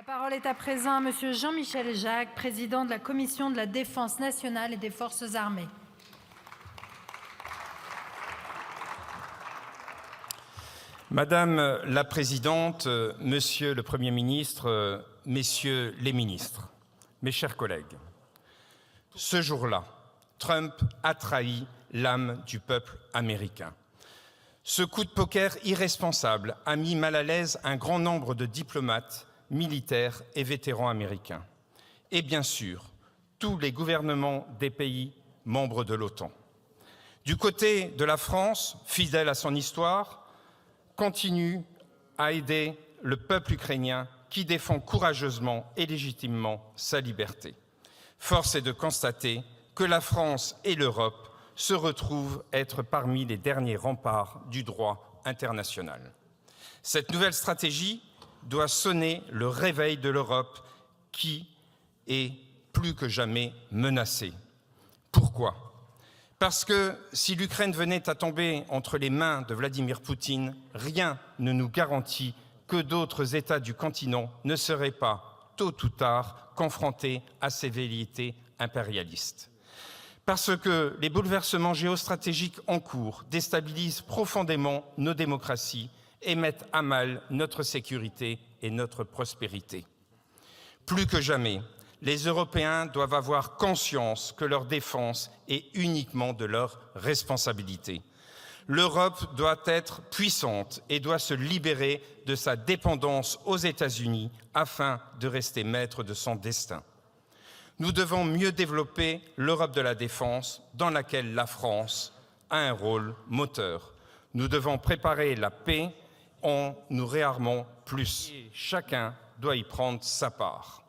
La parole est à présent à Monsieur Jean-Michel Jacques, président de la Commission de la Défense nationale et des Forces armées. Madame la Présidente, Monsieur le Premier ministre, Messieurs les ministres, mes chers collègues, ce jour-là, Trump a trahi l'âme du peuple américain. Ce coup de poker irresponsable a mis mal à l'aise un grand nombre de diplomates, militaires et vétérans américains. Et bien sûr, tous les gouvernements des pays membres de l'OTAN. Du côté de la France, fidèle à son histoire, continue à aider le peuple ukrainien qui défend courageusement et légitimement sa liberté. Force est de constater que la France et l'Europe se retrouvent être parmi les derniers remparts du droit international. Cette nouvelle stratégie doit sonner le réveil de l'Europe qui est plus que jamais menacée. Pourquoi ? Parce que si l'Ukraine venait à tomber entre les mains de Vladimir Poutine, rien ne nous garantit que d'autres États du continent ne seraient pas, tôt ou tard, confrontés à ces velléités impérialistes. Parce que les bouleversements géostratégiques en cours déstabilisent profondément nos démocraties et mettent à mal notre sécurité et notre prospérité. Plus que jamais, les Européens doivent avoir conscience que leur défense est uniquement de leur responsabilité. L'Europe doit être puissante et doit se libérer de sa dépendance aux États-Unis afin de rester maître de son destin. Nous devons mieux développer l'Europe de la défense dans laquelle la France a un rôle moteur. Nous devons préparer la paix en nous réarmant plus. Chacun doit y prendre sa part.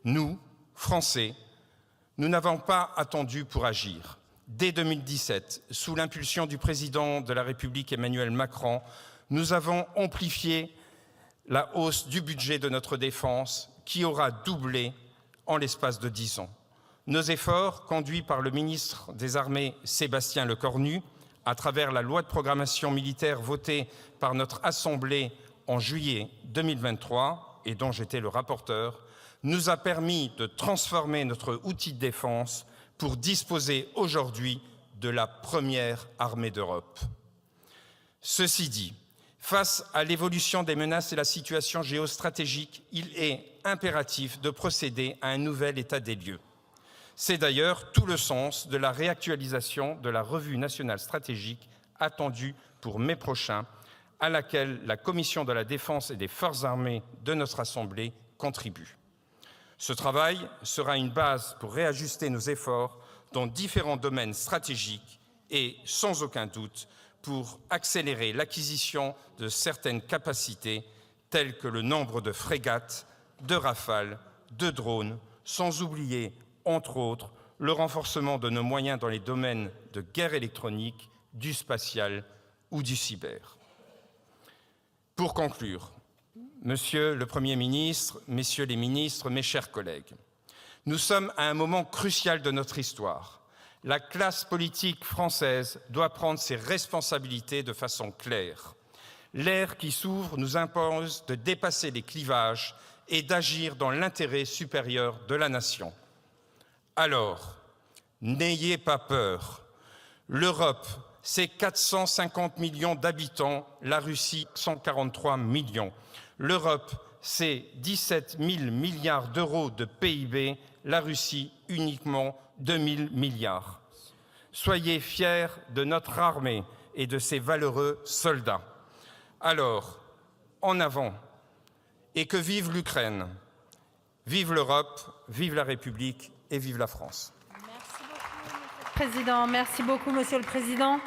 Nous, Français, nous n'avons pas attendu pour agir. Dès 2017, sous l'impulsion du président de la République Emmanuel Macron, nous avons amplifié la hausse du budget de notre défense qui aura doublé en l'espace de 10 ans. Nos efforts, conduits par le ministre des Armées Sébastien Lecornu, à travers la loi de programmation militaire votée par notre Assemblée en juillet 2023, et dont j'étais le rapporteur, nous a permis de transformer notre outil de défense pour disposer aujourd'hui de la première armée d'Europe. Ceci dit, face à l'évolution des menaces et la situation géostratégique, il est impératif de procéder à un nouvel état des lieux. C'est d'ailleurs tout le sens de la réactualisation de la revue nationale stratégique attendue pour mai prochain, à laquelle la Commission de la Défense et des Forces armées de notre Assemblée contribue. Ce travail sera une base pour réajuster nos efforts dans différents domaines stratégiques et, sans aucun doute, pour accélérer l'acquisition de certaines capacités telles que le nombre de frégates, de rafales, de drones, sans oublier, entre autres, le renforcement de nos moyens dans les domaines de guerre électronique, du spatial ou du cyber. Pour conclure, Monsieur le Premier ministre, Messieurs les ministres, mes chers collègues, nous sommes à un moment crucial de notre histoire. La classe politique française doit prendre ses responsabilités de façon claire. L'ère qui s'ouvre nous impose de dépasser les clivages et d'agir dans l'intérêt supérieur de la nation. Alors, n'ayez pas peur. L'Europe, c'est 450 millions d'habitants, la Russie, 143 millions. L'Europe, c'est 17 000 milliards d'euros de PIB, la Russie uniquement 2 000 milliards. Soyez fiers de notre armée et de ses valeureux soldats. Alors, en avant, et que vive l'Ukraine, vive l'Europe, vive la République et vive la France. Merci beaucoup, Monsieur le Président.